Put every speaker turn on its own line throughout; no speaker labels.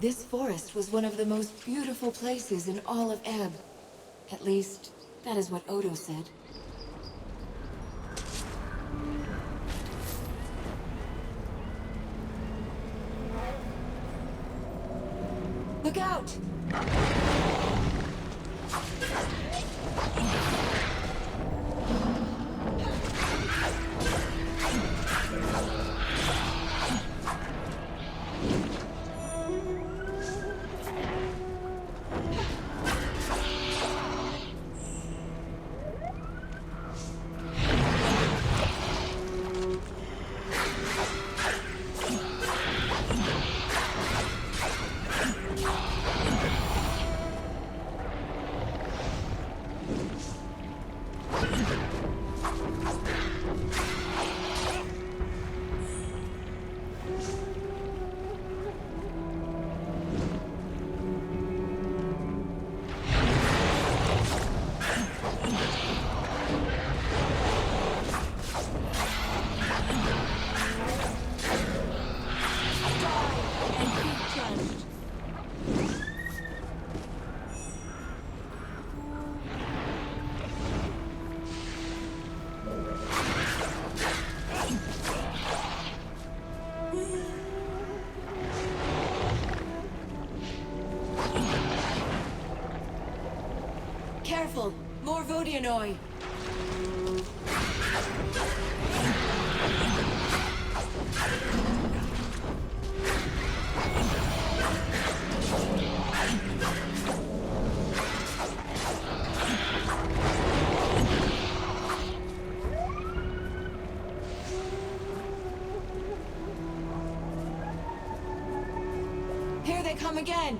This forest was one of the most beautiful places in all of Ebb. At least, that is what Odo said. Look out! Careful! More Vodianoi! Here they come again!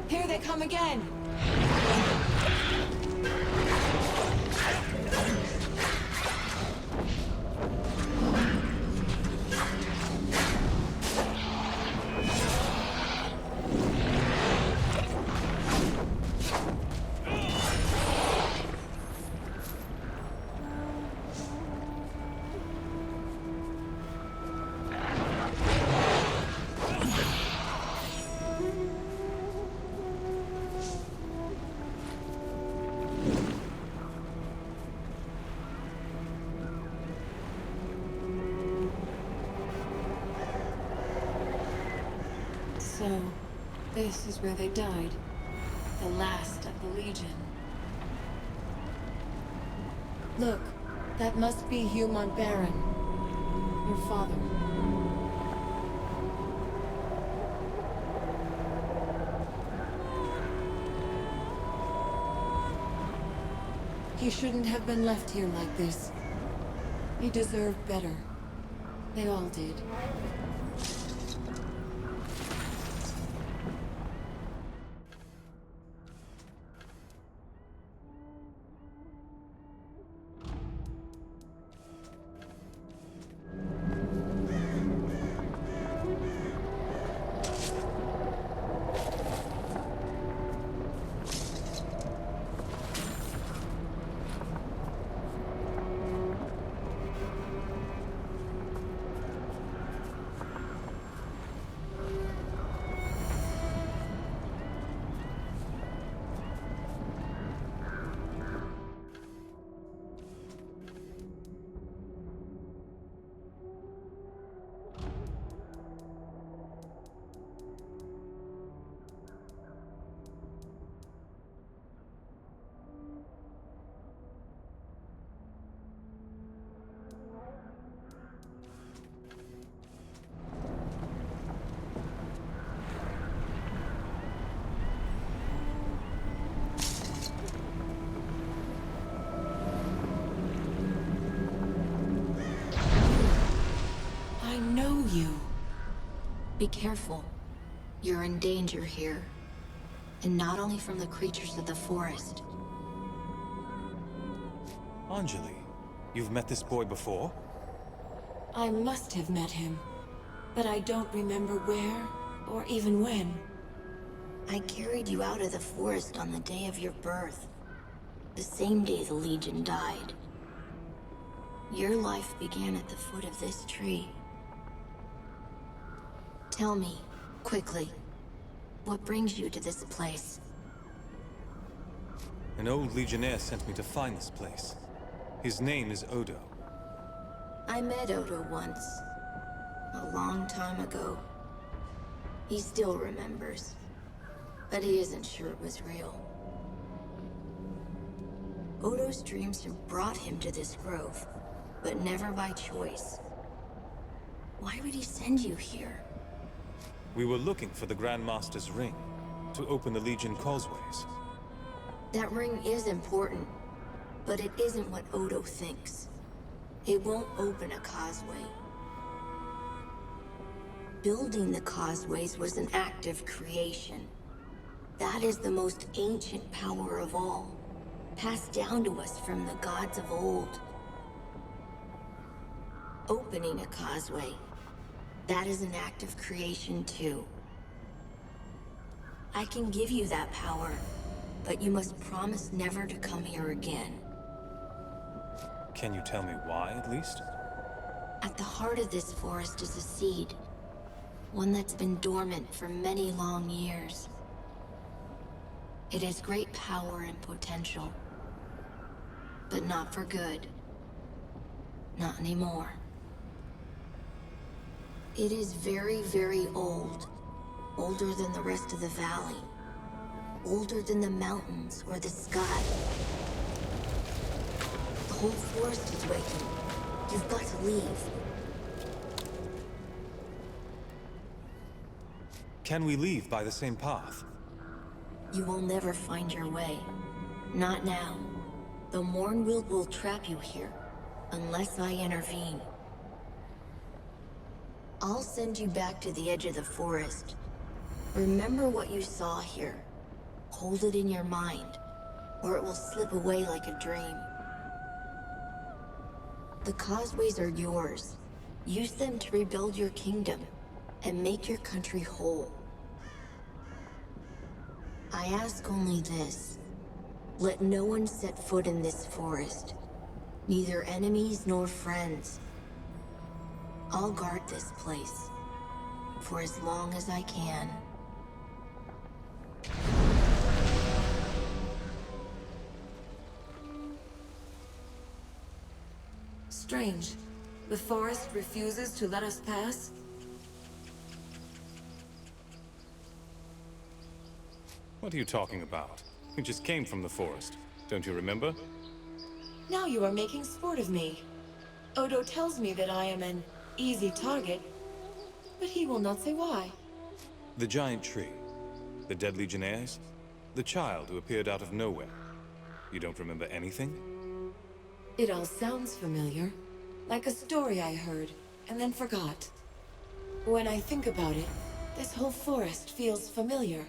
Here they come again! So, this is where they died. The last of the Legion. Look, that must be Hugh Montbaron. Your father. He shouldn't have been left here like this. He deserved better. They all did. I know you.
Be careful. You're in danger here. And not only from the creatures of the forest.
Anjali, you've met this boy before?
I must have met him, but I don't remember where or even when.
I carried you out of the forest on the day of your birth. The same day the Legion died. Your life began at the foot of this tree. Tell me, quickly, what brings you to this place?
An old Legionnaire sent me to find this place. His name is Odo.
I met Odo once, a long time ago. He still remembers, but he isn't sure it was real. Odo's dreams have brought him to this grove, but never by choice. Why would he send you here?
We were looking for the Grand Master's ring to open the Legion causeways.
That ring is important, but it isn't what Odo thinks. It won't open a causeway. Building the causeways was an act of creation. That is the most ancient power of all, passed down to us from the gods of old. Opening a causeway, that is an act of creation too. I can give you that power, but you must promise never to come here again.
Can you tell me why, at least?
At the heart of this forest is a seed, one that's been dormant for many long years. It has great power and potential, but not for good. Not anymore. It is very, very old. Older than the rest of the valley. Older than the mountains or the sky. The whole forest is waking. You've got to leave.
Can we leave by the same path?
You will never find your way. Not now. The Mornwild will trap you here, unless I intervene. I'll send you back to the edge of the forest. Remember what you saw here. Hold it in your mind, or it will slip away like a dream. The causeways are yours. Use them to rebuild your kingdom, and make your country whole. I ask only this. Let no one set foot in this forest. Neither enemies nor friends. I'll guard this place. For as long as I can.
Strange. The forest refuses to let us pass?
What are you talking about? We just came from the forest. Don't you remember?
Now you are making sport of me. Odo tells me that I am an easy target, but he will not say why.
The giant tree. The dead Legionnaires. The child who appeared out of nowhere. You don't remember anything?
It all sounds familiar, like a story I heard. and then forgot. When I think about it, this whole forest feels familiar.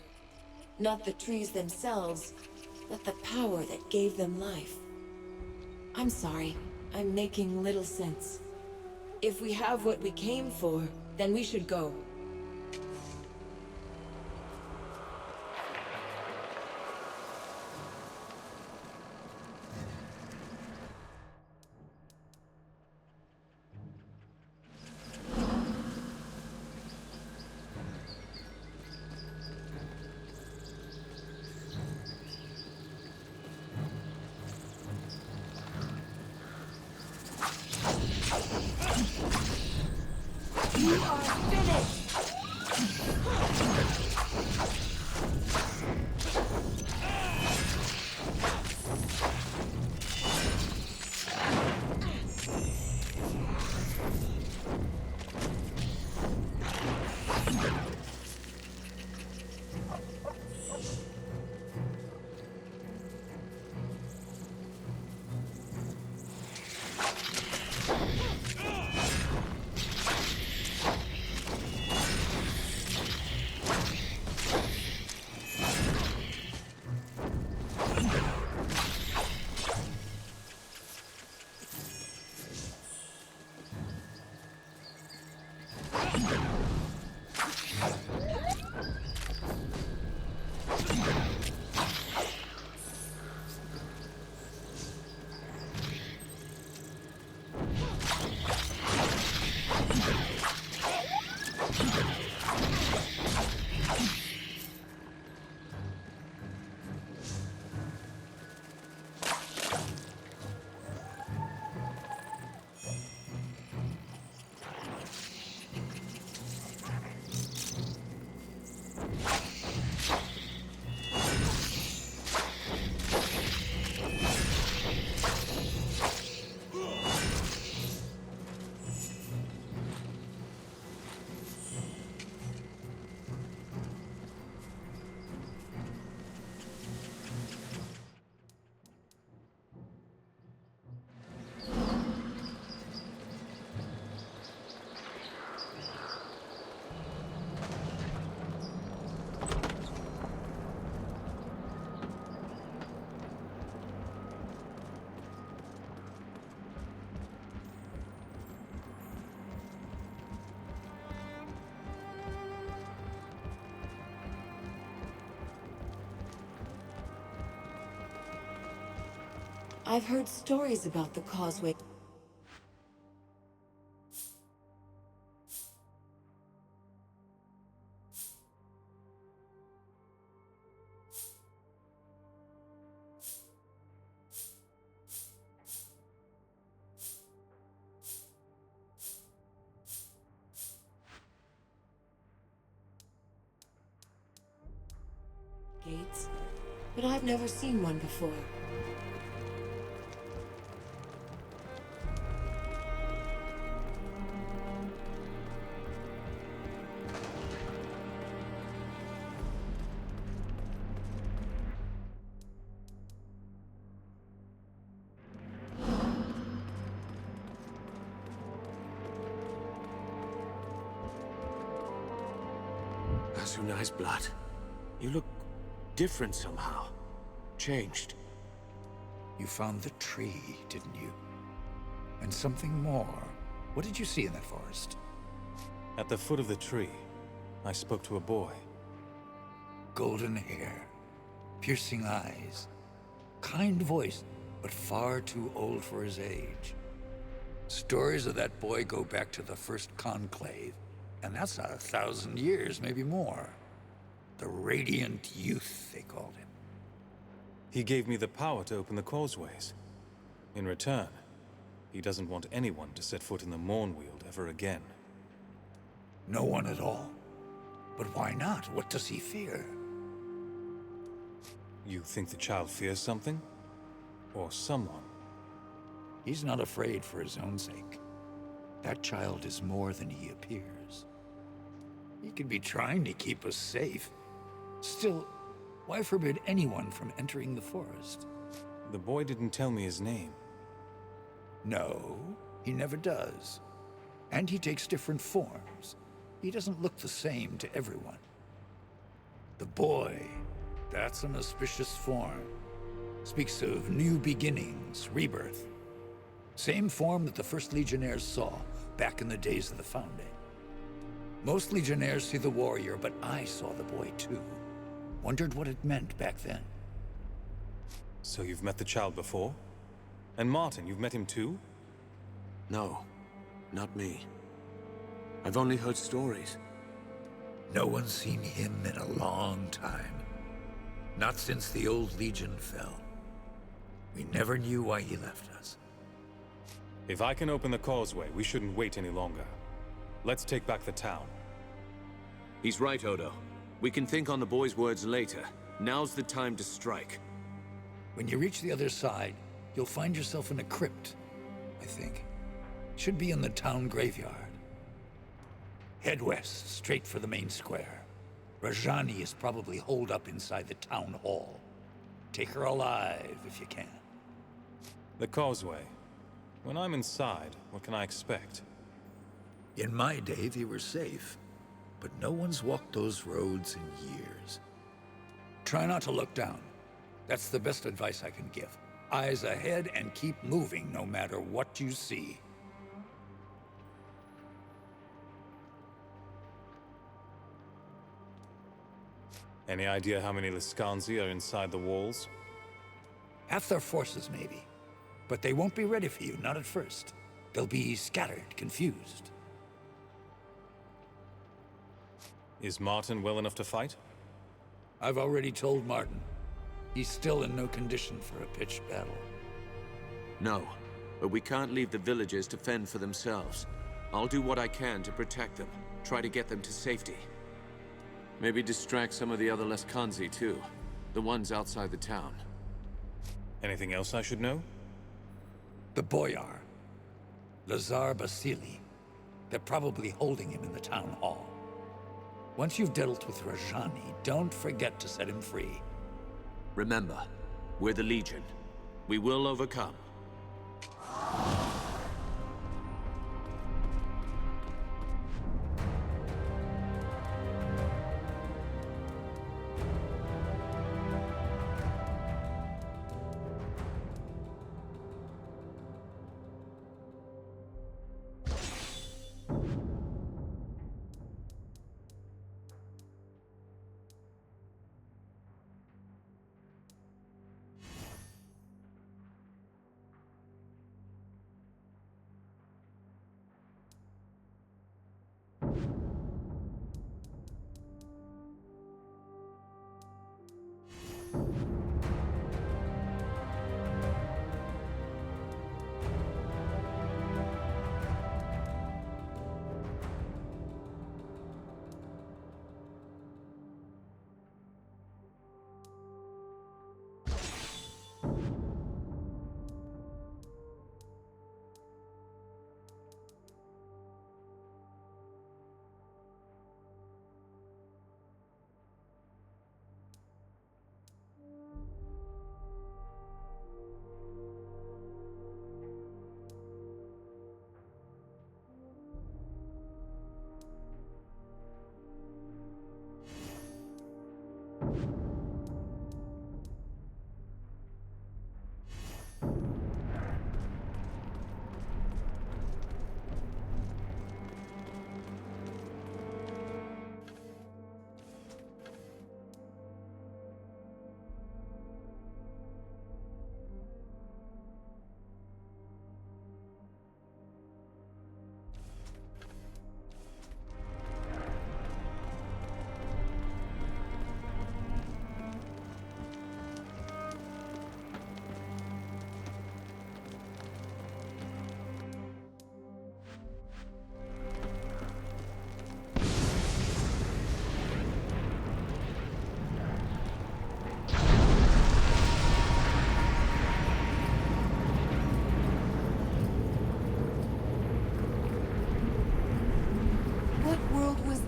Not the trees themselves, but the power that gave them life. I'm sorry, I'm making little sense. If we have what we came for, then we should go. You are finished! I've heard stories about the causeway. Gates, but I've never seen one before.
Asunai's blood. You look different somehow. Changed.
You found the tree, didn't you? And something more. What did you see in that forest?
At the foot of the tree, I spoke to a boy.
Golden hair, piercing eyes, kind voice, but far too old for his age. Stories of that boy go back to the first conclave, and that's 1,000 years, maybe more. The Radiant Youth, they called him.
He gave me the power to open the causeways. In return, he doesn't want anyone to set foot in the Mournweald ever again.
No one at all. But why not? What does he fear?
You think the child fears something? Or someone?
He's not afraid for his own sake. That child is more than he appears. He could be trying to keep us safe. Still, why forbid anyone from entering the forest?
The boy didn't tell me his name.
No, he never does. And he takes different forms. He doesn't look the same to everyone. The boy, that's an auspicious form. Speaks of new beginnings, rebirth. Same form that the first Legionnaires saw back in the days of the Founding. Most Legionnaires see the warrior, but I saw the boy too. Wondered what it meant back then.
So you've met the child before? And Martin, you've met him too?
No, not me. I've only heard stories.
No one's seen him in a long time. Not since the old Legion fell. We never knew why he left us.
If I can open the causeway, we shouldn't wait any longer. Let's take back the town.
He's right, Odo. We can think on the boy's words later. Now's the time to strike.
When you reach the other side, you'll find yourself in a crypt, I think. Should be in the town graveyard. Head west, straight for the main square. Rajani is probably holed up inside the town hall. Take her alive if you can.
The causeway. When I'm inside, what can I expect?
In my day, they were safe. But no one's walked those roads in years. Try not to look down. That's the best advice I can give. Eyes ahead and keep moving no matter what you see.
Any idea how many Liscanzi are inside the walls?
Half their forces, maybe. But they won't be ready for you, not at first. They'll be scattered, confused.
Is Martin well enough to fight?
I've already told Martin. He's still in no condition for a pitched battle.
No, but we can't leave the villagers to fend for themselves. I'll do what I can to protect them, try to get them to safety. Maybe distract some of the other Leskanzi too, the ones outside the town.
Anything else I should know?
The Boyar. Lazar Basili. They're probably holding him in the town hall. Once you've dealt with Rajani, don't forget to set him free.
Remember, we're the Legion. We will overcome.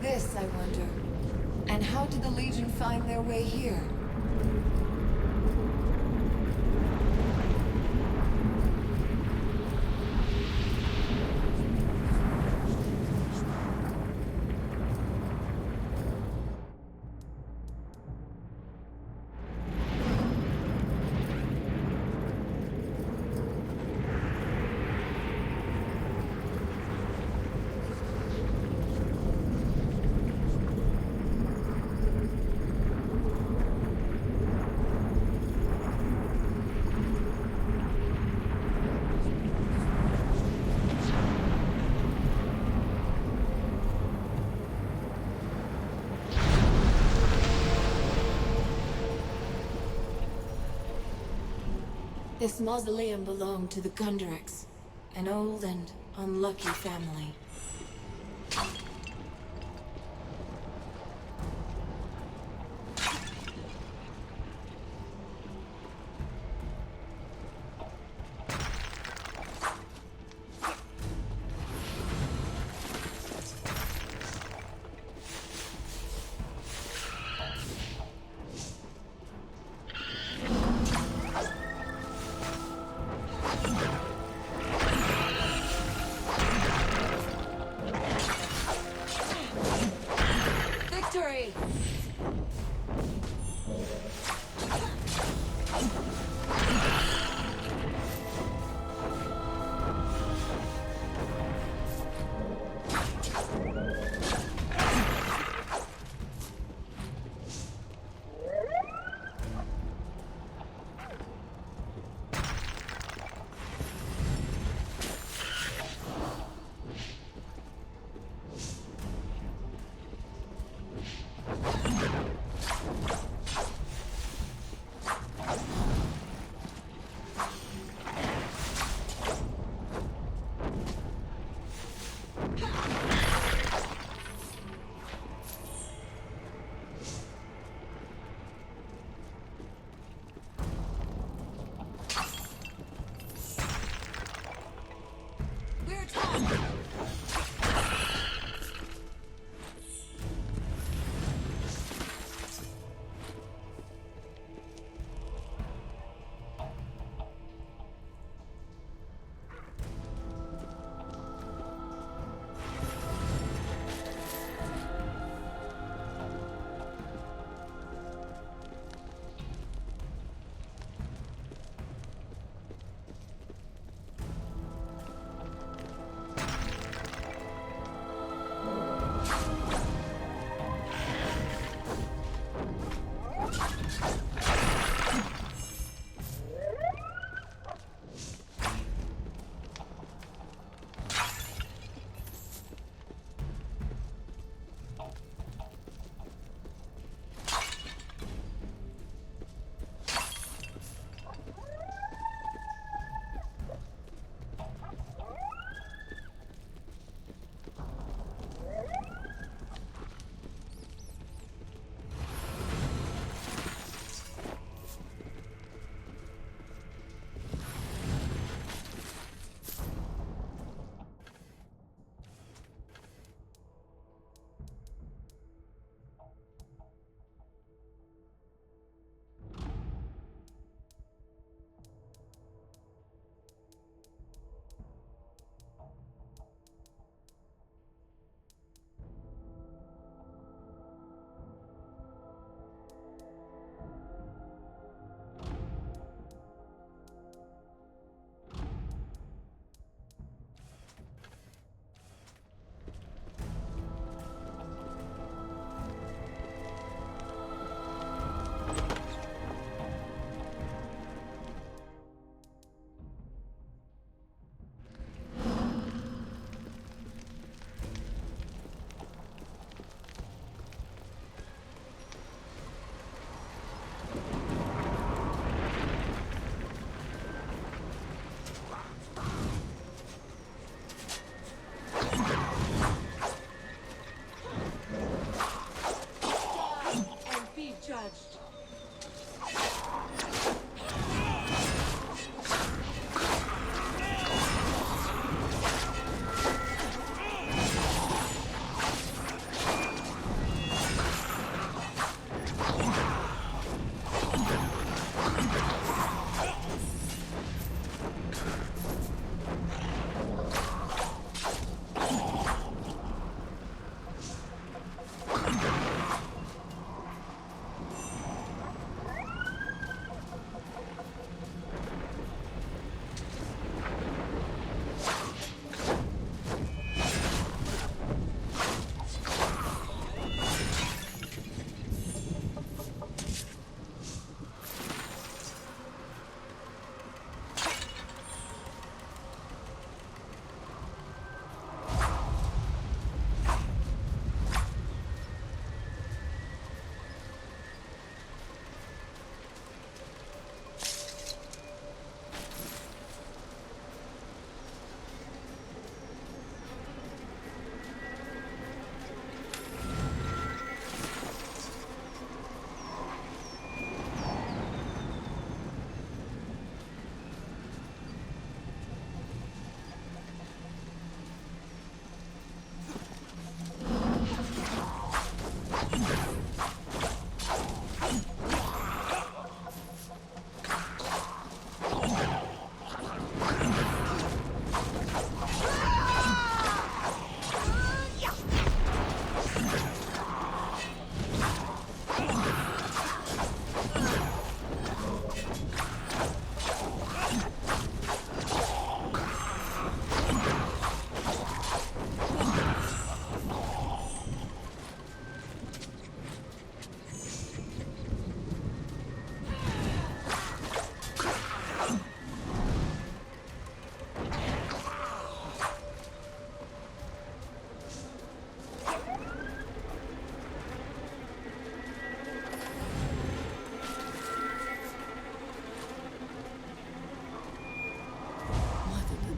This, I wonder. And how did the Legion find their way here? This mausoleum belonged to the Gundrex, an old and unlucky family.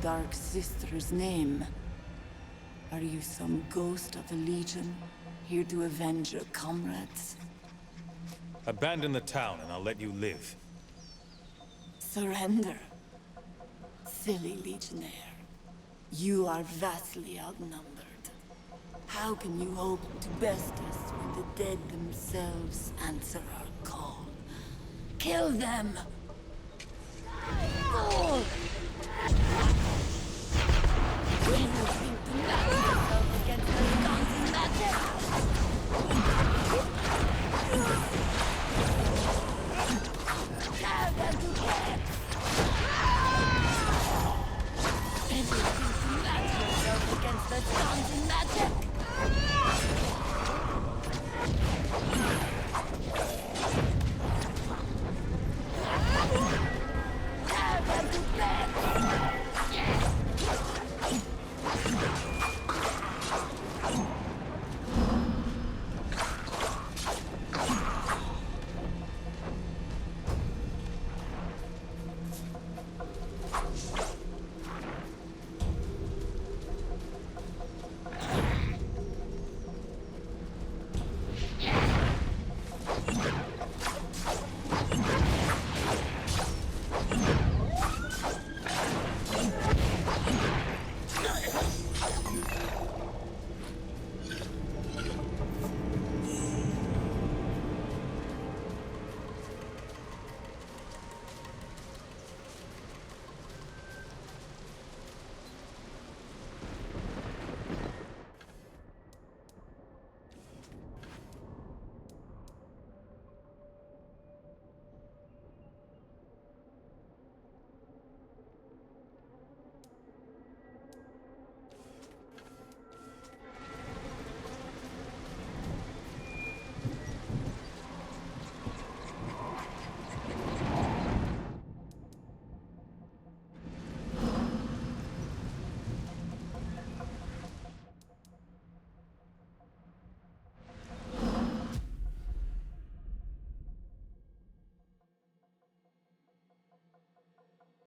Dark Sister's name? Are you some ghost of the Legion, here to avenge your comrades?
Abandon the town and I'll let you live.
Surrender. Silly Legionnaire. You are vastly outnumbered. How can you hope to best us when the dead themselves answer our call? Kill them! Fool! When you think to match yourself against the daunting magic! Tear them to bits! When you think to match yourself against the daunting magic!